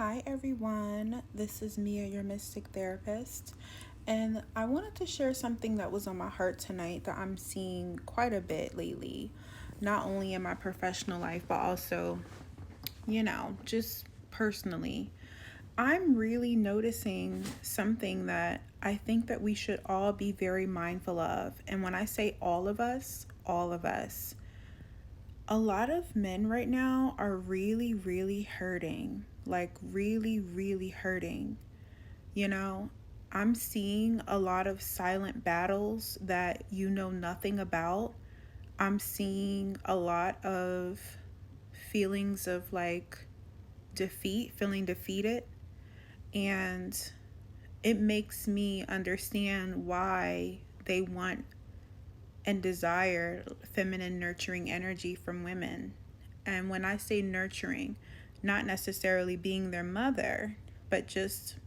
Hi everyone, this is Mia, your mystic therapist, and I wanted to share something that was on my heart tonight that I'm seeing quite a bit lately, not only in my professional life, but also, just personally. I'm really noticing something that I think that we should all be very mindful of. And when I say all of us, a lot of men right now are really, really hurting. Like, really, really hurting. You know, I'm seeing a lot of silent battles that you know nothing about. I'm seeing a lot of feelings of like defeat, feeling defeated. And it makes me understand why they want and desire feminine nurturing energy from women. And when I say nurturing, not necessarily being their mother, but just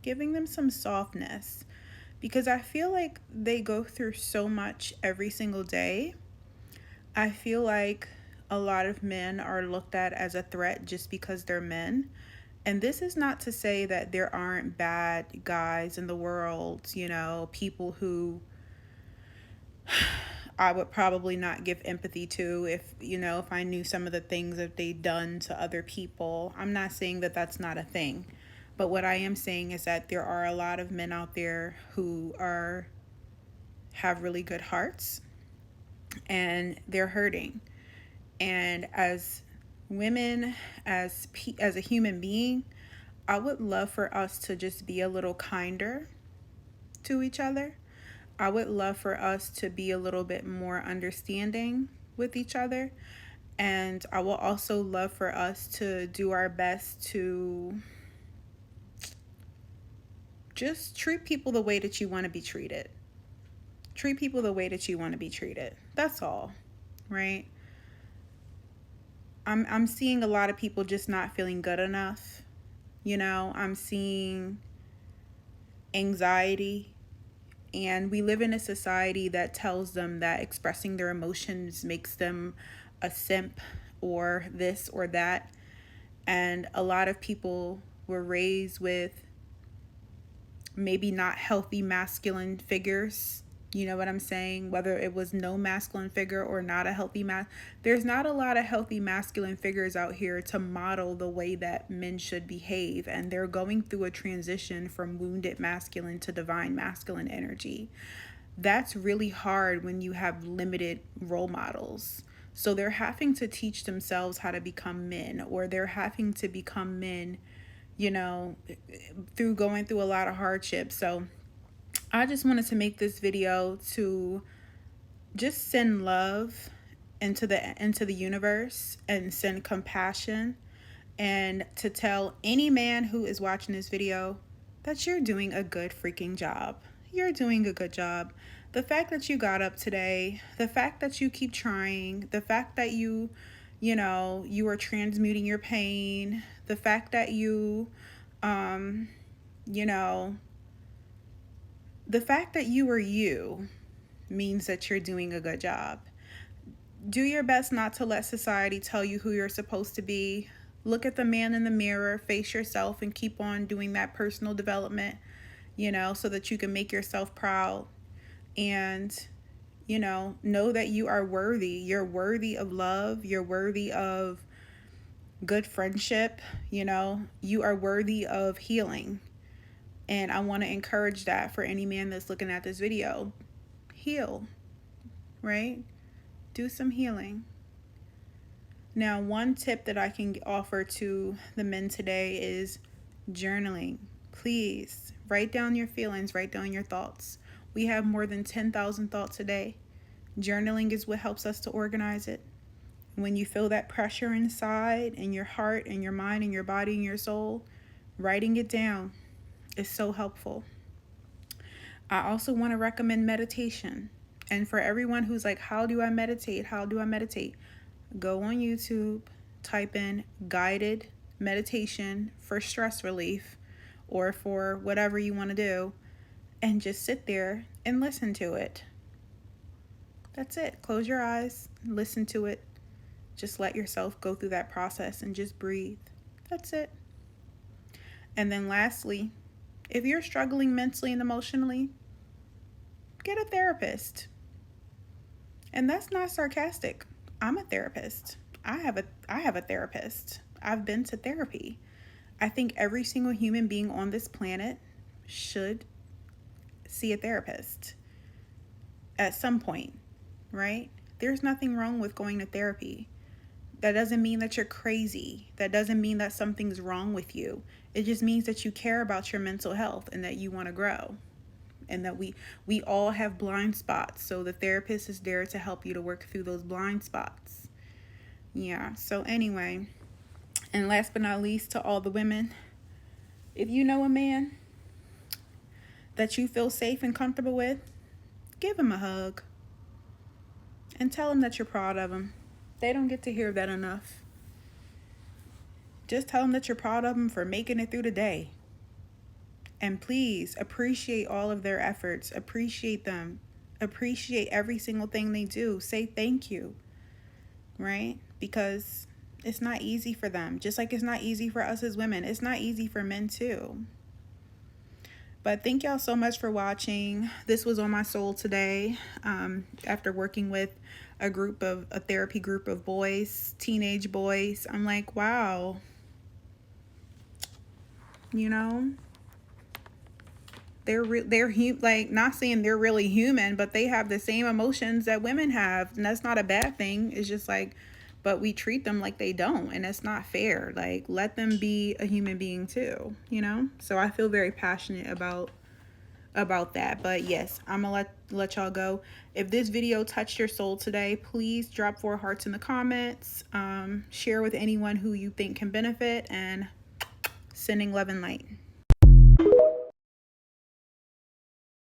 giving them some softness. Because I feel like they go through so much every single day. I feel like a lot of men are looked at as a threat just because they're men. And this is not to say that there aren't bad guys in the world, people who I would probably not give empathy to if I knew some of the things that they've done to other people. I'm not saying that that's not a thing. But what I am saying is that there are a lot of men out there who have really good hearts and they're hurting. And as women, as a human being, I would love for us to just be a little kinder to each other. I would love for us to be a little bit more understanding with each other. And I will also love for us to do our best to just treat people the way that you want to be treated. Treat people the way that you want to be treated. That's all, right? I'm seeing a lot of people just not feeling good enough. I'm seeing anxiety. And we live in a society that tells them that expressing their emotions makes them a simp or this or that. And a lot of people were raised with maybe not healthy masculine figures. You know what I'm saying? Whether it was no masculine figure or not a healthy there's not a lot of healthy masculine figures out here to model the way that men should behave. And they're going through a transition from wounded masculine to divine masculine energy. That's really hard when you have limited role models. So they're having to teach themselves how to become men, or they're having to become men, you know, through going through a lot of hardship. So I just wanted to make this video to just send love into the universe and send compassion, and to tell any man who is watching this video that you're doing a good freaking job. You're doing a good job. The fact that you got up today, the fact that you keep trying, the fact that you are transmuting your pain, the fact that you know, the fact that you are you means that you're doing a good job. Do your best not to let society tell you who you're supposed to be. Look at the man in the mirror, face yourself, and keep on doing that personal development, so that you can make yourself proud. And, know that you are worthy. You're worthy of love. You're worthy of good friendship. You are worthy of healing. And I want to encourage that for any man that's looking at this video. Heal, right? Do some healing. Now, one tip that I can offer to the men today is journaling. Please write down your feelings, write down your thoughts. We have more than 10,000 thoughts a day. Journaling is what helps us to organize it. When you feel that pressure inside, in your heart, in your mind, in your body, in your soul, writing it down is so helpful. I also want to recommend meditation. And for everyone who's like, how do I meditate? How do I meditate? Go on YouTube, type in guided meditation for stress relief or for whatever you want to do, and just sit there and listen to it. That's it. Close your eyes, listen to it. Just let yourself go through that process and just breathe. That's it. And then lastly, if you're struggling mentally and emotionally, get a therapist. And that's not sarcastic. I'm a therapist. I have a therapist. I've been to therapy. I think every single human being on this planet should see a therapist at some point, right? There's nothing wrong with going to therapy. That doesn't mean that you're crazy. That doesn't mean that something's wrong with you. It just means that you care about your mental health and that you want to grow. And that we all have blind spots. So the therapist is there to help you to work through those blind spots. Yeah. So anyway, and last but not least, to all the women, if you know a man that you feel safe and comfortable with, give him a hug and tell him that you're proud of him. They don't get to hear that enough. Just tell them that you're proud of them for making it through the day. And please appreciate all of their efforts. Appreciate them. Appreciate every single thing they do. Say thank you, right? Because it's not easy for them. Just like it's not easy for us as women. It's not easy for men too. But thank y'all so much for watching. This was on my soul today. After working with a therapy group of boys, teenage boys, I'm like, wow. You know, like, not saying they're really human, but they have the same emotions that women have, and that's not a bad thing. It's just like, but we treat them like they don't, and it's not fair. Like, let them be a human being too, you know? So I feel very passionate about that. But yes, I'm gonna let y'all go. If this video touched your soul today, please drop 4 hearts in the comments. Share with anyone who you think can benefit, and sending love and light.